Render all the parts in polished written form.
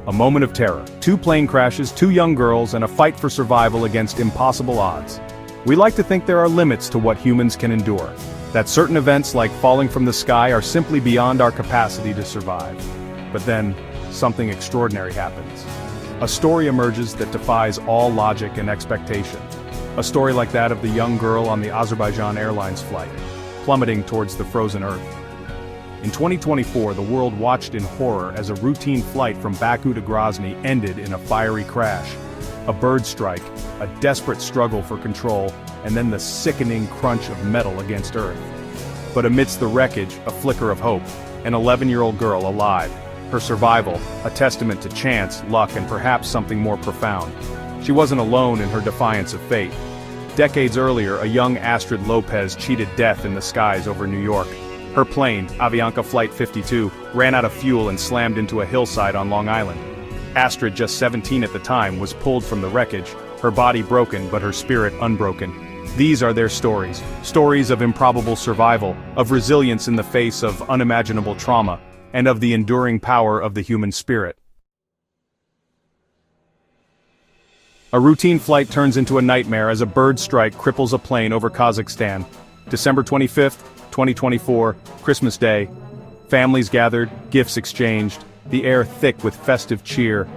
A moment of terror, 2 plane crashes, 2 young girls, and a fight for survival against impossible odds. We like to think there are limits to what humans can endure, that certain events like falling from the sky are simply beyond our capacity to survive. But then, something extraordinary happens. A story emerges that defies all logic and expectation. A story like that of the young girl on the Azerbaijan Airlines flight, plummeting towards the frozen earth. In 2024, the world watched in horror as a routine flight from Baku to Grozny ended in a fiery crash. A bird strike, a desperate struggle for control, and then the sickening crunch of metal against earth. But amidst the wreckage, a flicker of hope. An 11-year-old girl alive. Her survival, a testament to chance, luck, and perhaps something more profound. She wasn't alone in her defiance of fate. Decades earlier, a young Astrid Lopez cheated death in the skies over New York. Her plane, Avianca Flight 52, ran out of fuel and slammed into a hillside on Long Island. Astrid, just 17 at the time, was pulled from the wreckage, her body broken but her spirit unbroken. These are their stories. Stories of improbable survival, of resilience in the face of unimaginable trauma, and of the enduring power of the human spirit. A routine flight turns into a nightmare as a bird strike cripples a plane over Kazakhstan. December 25th, 2024, Christmas Day. Families gathered, gifts exchanged, the air thick with festive cheer.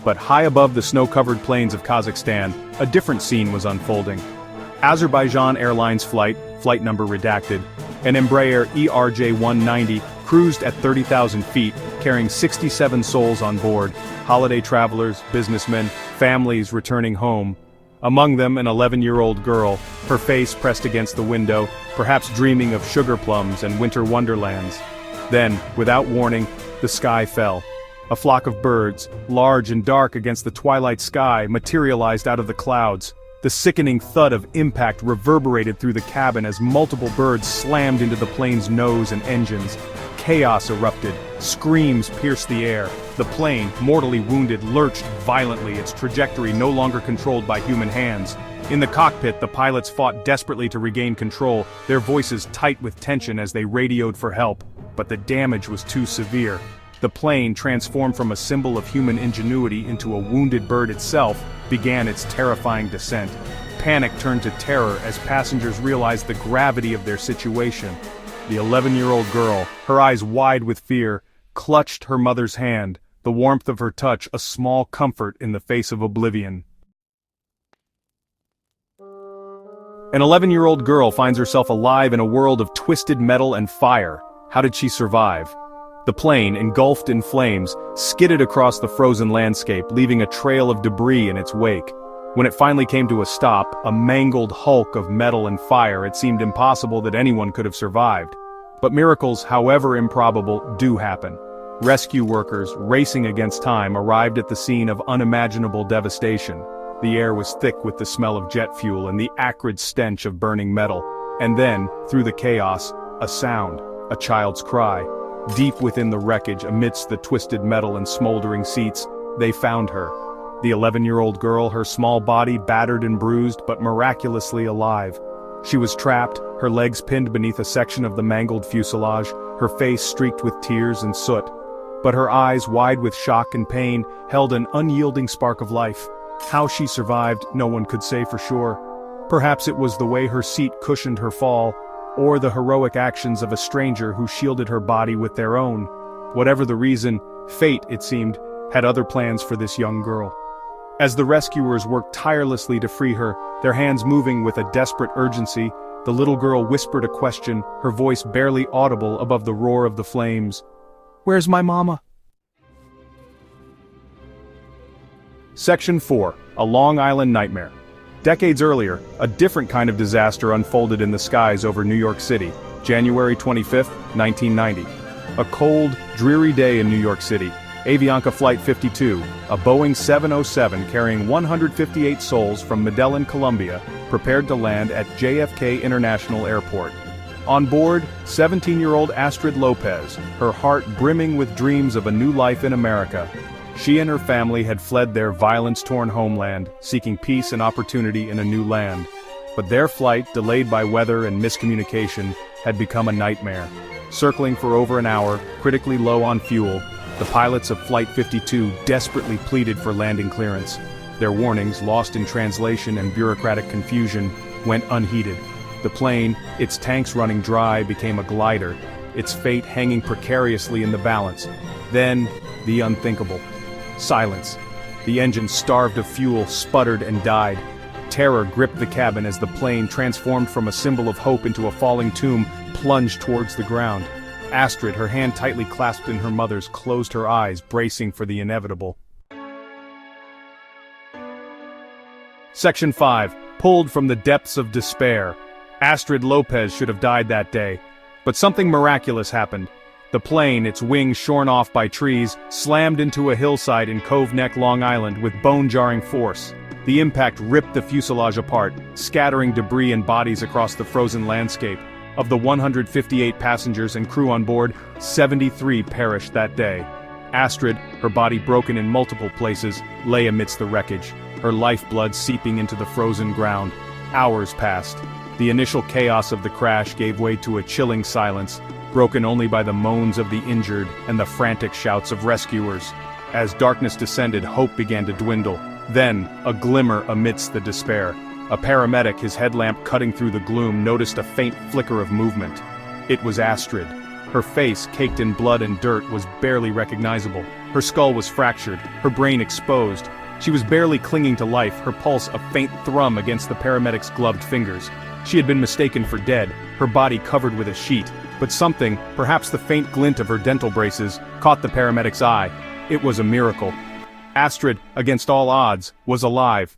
But high above the snow-covered plains of Kazakhstan, a different scene was unfolding. Azerbaijan Airlines flight number redacted, an Embraer ERJ-190 cruised at 30,000 feet, carrying 67 souls on board, holiday travelers, businessmen, families returning home. Among them, an 11-year-old girl, her face pressed against the window, perhaps dreaming of sugar plums and winter wonderlands. Then, without warning, the sky fell. A flock of birds, large and dark against the twilight sky, materialized out of the clouds. The sickening thud of impact reverberated through the cabin as multiple birds slammed into the plane's nose and engines. Chaos erupted, screams pierced the air. The plane, mortally wounded, lurched violently, its trajectory no longer controlled by human hands. In the cockpit, the pilots fought desperately to regain control, their voices tight with tension as they radioed for help. But the damage was too severe. The plane, transformed from a symbol of human ingenuity into a wounded bird itself, began its terrifying descent. Panic turned to terror as passengers realized the gravity of their situation. The 11-year-old girl, her eyes wide with fear, clutched her mother's hand, the warmth of her touch a small comfort in the face of oblivion. An 11-year-old girl finds herself alive in a world of twisted metal and fire. How did she survive? The plane, engulfed in flames, skidded across the frozen landscape, leaving a trail of debris in its wake. When it finally came to a stop, a mangled hulk of metal and fire, it seemed impossible that anyone could have survived. But miracles, however improbable, do happen. Rescue workers, racing against time, arrived at the scene of unimaginable devastation. The air was thick with the smell of jet fuel and the acrid stench of burning metal. And then, through the chaos, a sound, a child's cry. Deep within the wreckage, amidst the twisted metal and smoldering seats, they found her. The 11-year-old girl, her small body battered and bruised, but miraculously alive. She was trapped, her legs pinned beneath a section of the mangled fuselage, her face streaked with tears and soot. But her eyes, wide with shock and pain, held an unyielding spark of life. How she survived, no one could say for sure. Perhaps it was the way her seat cushioned her fall, or the heroic actions of a stranger who shielded her body with their own. Whatever the reason, fate, it seemed, had other plans for this young girl. As the rescuers worked tirelessly to free her, their hands moving with a desperate urgency, the little girl whispered a question, her voice barely audible above the roar of the flames. "Where's my mama?" Section 4. A Long Island Nightmare. Decades earlier, a different kind of disaster unfolded in the skies over New York City, January 25, 1990. A cold, dreary day in New York City. Avianca Flight 52, a Boeing 707 carrying 158 souls from Medellin, Colombia, prepared to land at JFK International Airport. On board, 17-year-old Astrid Lopez, her heart brimming with dreams of a new life in America. She and her family had fled their violence-torn homeland, seeking peace and opportunity in a new land. But their flight, delayed by weather and miscommunication, had become a nightmare. Circling for over an hour, critically low on fuel, The pilots of Flight 52 desperately pleaded for landing clearance. Their warnings, lost in translation and bureaucratic confusion, went unheeded. The plane, its tanks running dry, became a glider, its fate hanging precariously in the balance. Then, the unthinkable. Silence. The engine, starved of fuel, sputtered and died. Terror gripped the cabin as the plane, transformed from a symbol of hope into a falling tomb, plunged towards the ground. Astrid, her hand tightly clasped in her mother's, closed her eyes, bracing for the inevitable. Section 5. Pulled from the depths of despair. Astrid Lopez should have died that day. But something miraculous happened. The plane, its wings shorn off by trees, slammed into a hillside in Cove Neck, Long Island, with bone-jarring force. The impact ripped the fuselage apart, scattering debris and bodies across the frozen landscape. Of the 158 passengers and crew on board, 73 perished that day. Astrid, her body broken in multiple places, lay amidst the wreckage, her lifeblood seeping into the frozen ground. Hours passed. The initial chaos of the crash gave way to a chilling silence, broken only by the moans of the injured and the frantic shouts of rescuers. As darkness descended, hope began to dwindle. Then, a glimmer amidst the despair. A paramedic, his headlamp cutting through the gloom, noticed a faint flicker of movement. It was Astrid. Her face, caked in blood and dirt, was barely recognizable. Her skull was fractured, her brain exposed. She was barely clinging to life, her pulse a faint thrum against the paramedic's gloved fingers. She had been mistaken for dead, her body covered with a sheet. But something, perhaps the faint glint of her dental braces, caught the paramedic's eye. It was a miracle. Astrid, against all odds, was alive.